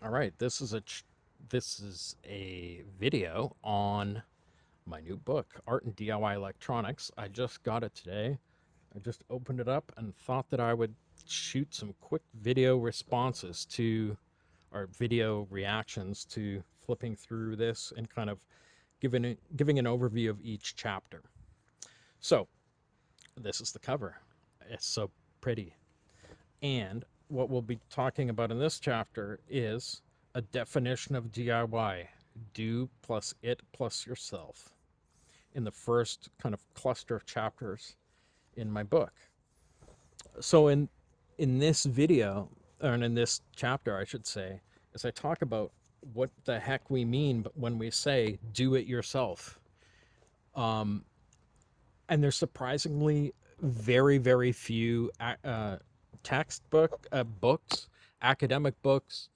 All right, this is a video on my new book, Art and DIY Electronics. I just got it today. I just opened it up and thought that I would shoot some quick video responses to, or video reactions to flipping through this and kind of giving an overview of each chapter. So, this is the cover. It's so pretty. And what we'll be talking about in this chapter is a definition of DIY, do plus it plus yourself, in the first kind of cluster of chapters in my book. So in this video, or in this chapter, I should say, as I talk about what the heck we mean when we say do it yourself. And there's surprisingly very few textbook books, academic books,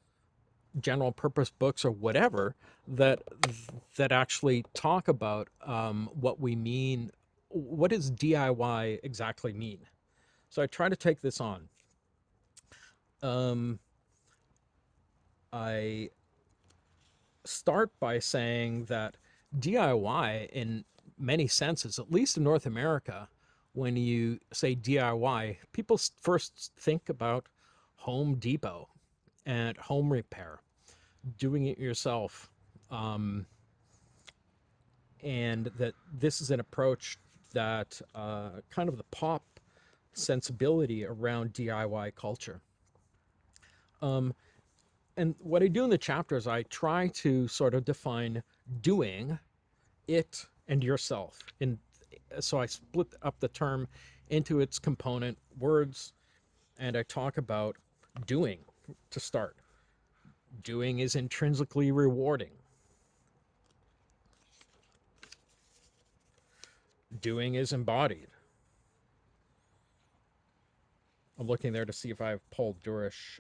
general purpose books, or whatever that that actually talk about what we mean. What does DIY exactly mean? So I try to take this on. Um, I start by saying that DIY, in many senses, at least in North America, when you say DIY, people first think about Home Depot and home repair, doing it yourself. Um, and that this is an approach that kind of the pop sensibility around DIY culture. Um, and what I do in the chapter is I try to sort of define doing, it, and yourself. And so I split up the term into its component words, and I talk about doing to start. Doing is intrinsically rewarding. Doing is embodied. I'm looking there to see if I have Paul Durish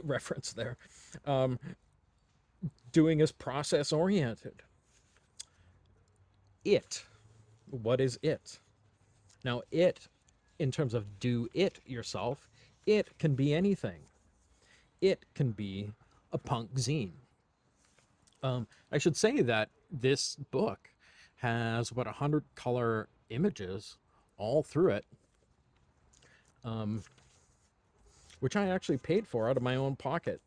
reference there. Um, Doing is process oriented. It. What is it? Now, it, in terms of do it yourself, it can be anything. It can be a punk zine. I should say that this book has about 100 color images all through it, which I actually paid for out of my own pocket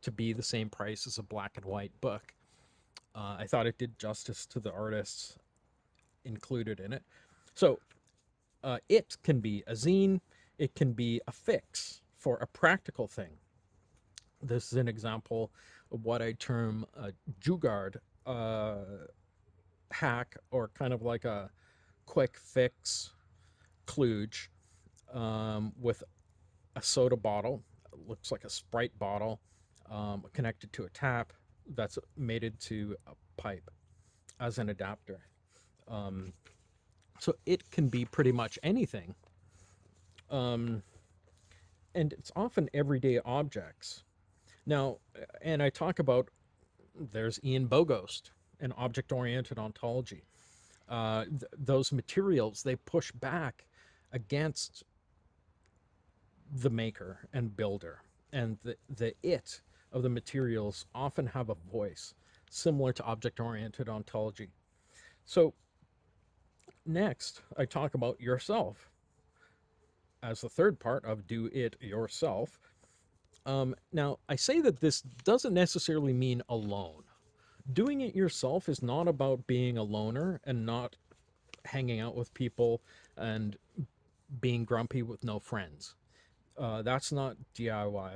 to be the same price as a black and white book. I thought it did justice to the artists included in it. So it can be a zine, it can be a fix for a practical thing. This is an example of what I term a jugaad hack, or kind of like a quick fix kludge, with a soda bottle. It looks like a Sprite bottle, connected to a tap that's mated to a pipe as an adapter. So it can be pretty much anything. Um, and it's often everyday objects. Now, and I talk about, there's Ian Bogost, an object-oriented ontology. Those materials, they push back against the maker and builder, and the it of the materials often have a voice similar to object-oriented ontology. So next, I talk about yourself as the third part of do it yourself. Now, I say that this doesn't necessarily mean alone. Doing it yourself is not about being a loner and not hanging out with people and being grumpy with no friends. That's not DIY,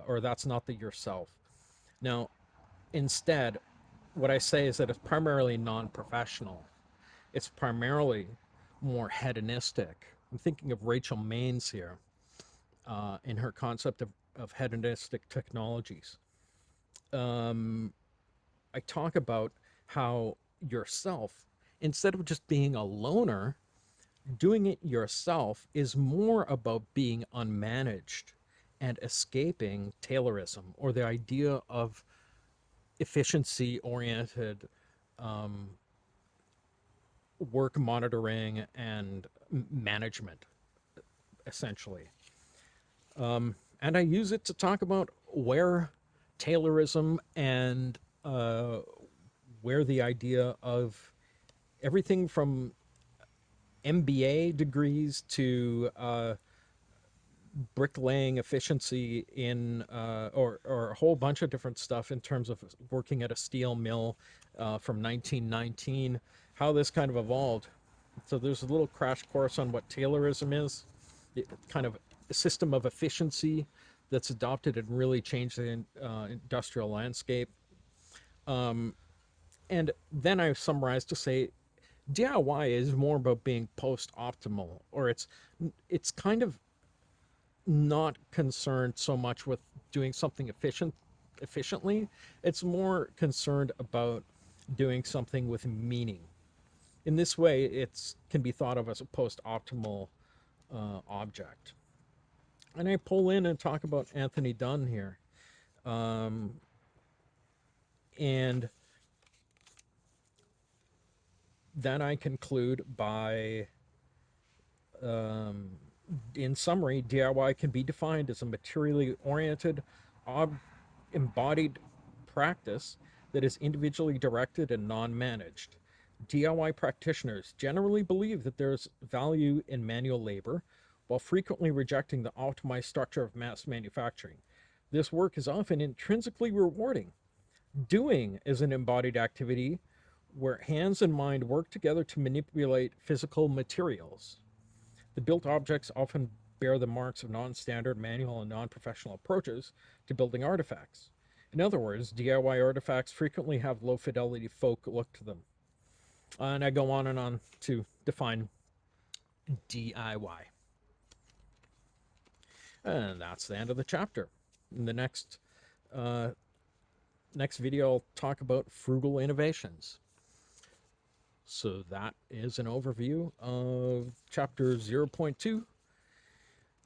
or that's not the yourself. Now, instead, what I say is that it's primarily non-professional. It's primarily more hedonistic. I'm thinking of Rachel Maines here, in her concept of hedonistic technologies. I talk about how yourself, instead of just being a loner, doing it yourself is more about being unmanaged and escaping Taylorism, or the idea of efficiency oriented work monitoring and management, essentially. And I use it to talk about where Taylorism and where the idea of everything from MBA degrees to bricklaying efficiency in or a whole bunch of different stuff in terms of working at a steel mill from 1919, how this kind of evolved. So there's a little crash course on what Taylorism is, kind of a system of efficiency that's adopted and really changed the industrial landscape. And then I summarized to say DIY is more about being post-optimal, or it's kind of not concerned so much with doing something efficiently. It's more concerned about doing something with meaning. In this way, it can be thought of as a post-optimal object. And I pull in and talk about Anthony Dunn here. And then I conclude by, in summary, DIY can be defined as a materially oriented, embodied practice that is individually directed and non-managed. DIY practitioners generally believe that there's value in manual labor, while frequently rejecting the optimized structure of mass manufacturing. This work is often intrinsically rewarding. Doing is an embodied activity where hands and mind work together to manipulate physical materials. The built objects often bear the marks of non-standard, manual, and non-professional approaches to building artifacts. In other words, DIY artifacts frequently have low-fidelity folk look to them. And I go on and on to define DIY. And that's the end of the chapter. In the next video, I'll talk about frugal innovations. So that is an overview of chapter 0.2,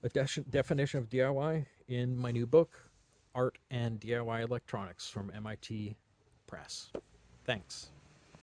a definition of DIY in my new book, Art and DIY Electronics, from MIT Press. Thanks.